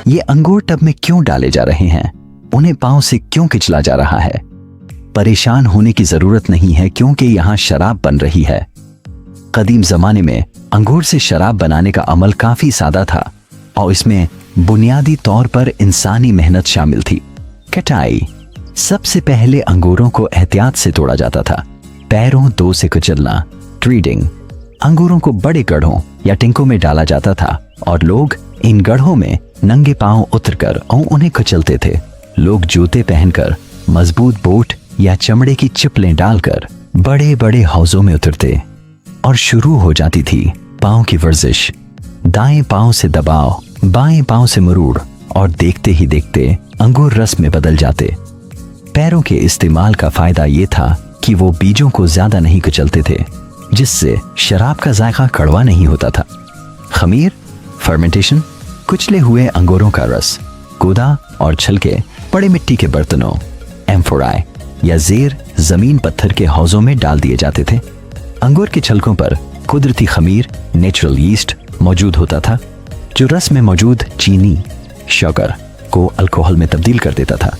ये अंगूर टब में क्यों डाले जा रहे हैं, उन्हें पांव से क्यों खिंचला जा रहा है। परेशान होने की जरूरत नहीं है क्योंकि यहाँ शराब बन रही है। कदीम जमाने में अंगूर से शराब बनाने का अमल काफी सादा था और इसमें बुनियादी तौर पर इंसानी मेहनत शामिल थी। कटाई, सबसे पहले अंगूरों को एहतियात से तोड़ा जाता था। पैरों दो से कुचलना, ट्रीडिंग, अंगूरों को बड़े गढ़ों या टिंकों में डाला जाता था और लोग इन गढ़ों में नंगे पांव उतरकर और उन्हें कुचलते थे। लोग जूते पहनकर मजबूत बोट या चमड़े की चिपलें डालकर बड़े बड़े हौजों में उतरते और शुरू हो जाती थी पांव की वर्जिश। दाएं पांव से दबाव, बाएं पांव से मरूड़ और देखते ही देखते अंगूर रस में बदल जाते। पैरों के इस्तेमाल का फायदा ये था कि वो बीजों को ज्यादा नहीं कुचलते थे, जिससे शराब का जायका कड़वा नहीं होता था। खमीर, फर्मेंटेशन, कुचले हुए अंगूरों का रस गोदा और छलके बड़े मिट्टी के बर्तनों, एम्फोराई या जेर जमीन पत्थर के हौजों में डाल दिए जाते थे। अंगूर के छलकों पर कुदरती खमीर, नेचुरल यीस्ट मौजूद होता था, जो रस में मौजूद चीनी, शुगर को अल्कोहल में तब्दील कर देता था।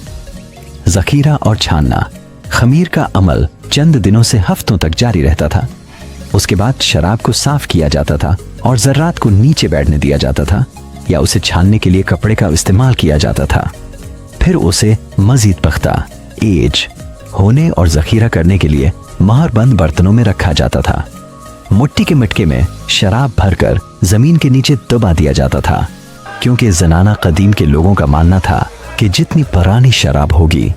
जखीरा और छानना, खमीर का अमल चंद दिनों से हफ्तों तक जारी रहता था। उसके बाद शराब को साफ किया जाता था और जर्रात को नीचे बैठने दिया जाता था या उसे छानने के लिए कपड़े का इस्तेमाल किया जाता था। फिर उसे मजीद पख्ता, एज होने और जखीरा करने के लिए महरबंद बर्तनों में रखा जाता था। मिट्टी के मटके में शराब भरकर जमीन के नीचे दबा दिया जाता था, क्योंकि जनाना कदीम के लोगों का मानना था कि जितनी पुरानी शराब होगी,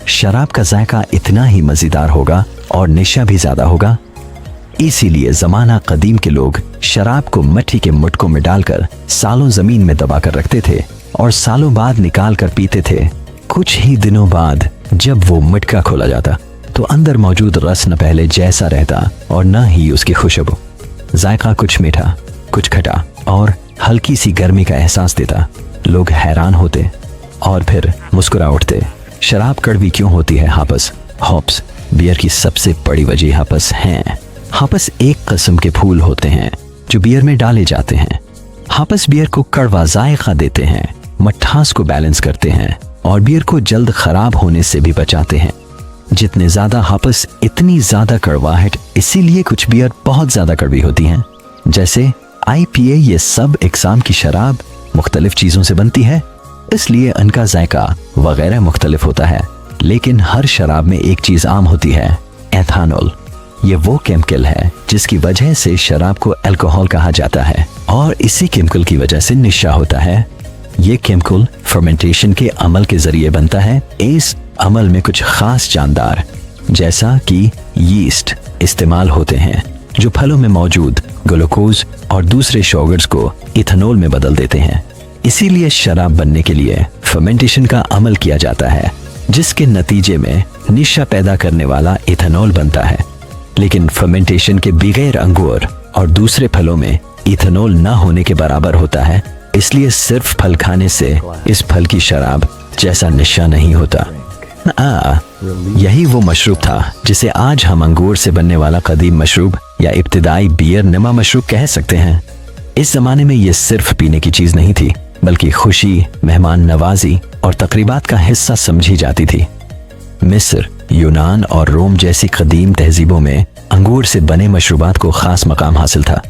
शराब का जायका इतना ही मजेदार होगा और नशा भी ज्यादा होगा। इसीलिए जमाना कदीम के लोग शराब को मिट्टी के मटकों में डालकर सालों जमीन में दबाकर रखते थे और सालों बाद निकाल कर पीते थे। कुछ ही दिनों बाद जब वो मटका खोला जाता तो अंदर मौजूद रस न पहले जैसा रहता और न ही उसकी खुशबू। जायका कुछ मीठा, कुछ खटा और हल्की सी गर्मी का एहसास देता। लोग हैरान होते और फिर मुस्कुरा उठते। शराब कड़वी क्यों होती है? हापस, हॉप्स बियर की सबसे बड़ी वजह हापस हैं। हापस एक किस्म के फूल होते हैं जो बियर में डाले जाते हैं। हापस बियर को कड़वा जायका देते हैं, मट्ठास को बैलेंस करते हैं और बियर को जल्द खराब होने से भी बचाते हैं। जितने ज्यादा हापस इतनी ज्यादा कड़वाहट, इसीलिए कुछ बियर बहुत ज्यादा कड़वी होती हैं। जैसे IPA, ये सब इकसाम की शराब मुख्तलिफ चीजों से बनती है, इसलिए इनका जायका वगैरह मुख्तलिफ होता है। लेकिन हर शराब में एक चीज आम होती है, एथानॉल। ये वो केमिकल है जिसकी वजह से शराब को अल्कोहल कहा जाता है और इसी केमिकल की वजह से नशा होता है। ये केमिकल फर्मेंटेशन के अमल के जरिए बनता है। इस अमल में कुछ खास जानदार जैसा कि यीस्ट इस्तेमाल होते हैं, जो फलों में मौजूद ग्लूकोज और दूसरे शुगर्स को इथेनॉल में बदल देते हैं। इसीलिए शराब बनने के लिए फर्मेंटेशन का अमल किया जाता है, जिसके नतीजे में नशा पैदा करने वाला इथेनॉल बनता है। लेकिन फर्मेंटेशन के बगैर अंगूर और दूसरे फलों में इथेनॉल न होने के बराबर होता है, इसलिए सिर्फ फल खाने से इस फल की शराब जैसा नशा नहीं होता। यही वो मशरूब था जिसे आज हम अंगूर से बनने वाला कदीम मशरूब या इब्तिदाई बियर नमा मशरूब कह सकते हैं। इस जमाने में ये सिर्फ पीने की चीज नहीं थी, बल्कि खुशी, मेहमान नवाजी और तकरीबात का हिस्सा समझी जाती थी। मिस्र, यूनान और रोम जैसी कदीम तहजीबों में अंगूर से बने मशरूबात को खास मकाम हासिल था।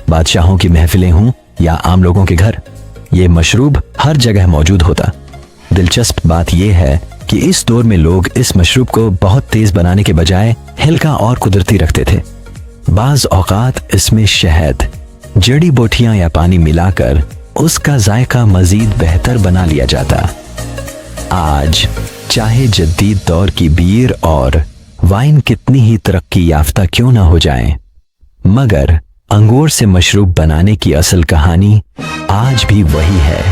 बादशाहों की महफिलें हों या आम लोगों के घर, ये मशरूब हर जगह मौजूद होता। दिलचस्प बात यह है कि इस दौर में लोग इस मशरूब को बहुत तेज बनाने के बजाय हल्का और कुदरती रखते थे। बाज औकात इसमें शहद, जड़ी बूटियां या पानी मिलाकर उसका जायका मजीद बेहतर बना लिया जाता। आज चाहे जदीद दौर की बियर और वाइन कितनी ही तरक्की याफ्ता क्यों ना हो जाए, मगर अंगूर से मशरूब बनाने की असल कहानी आज भी वही है।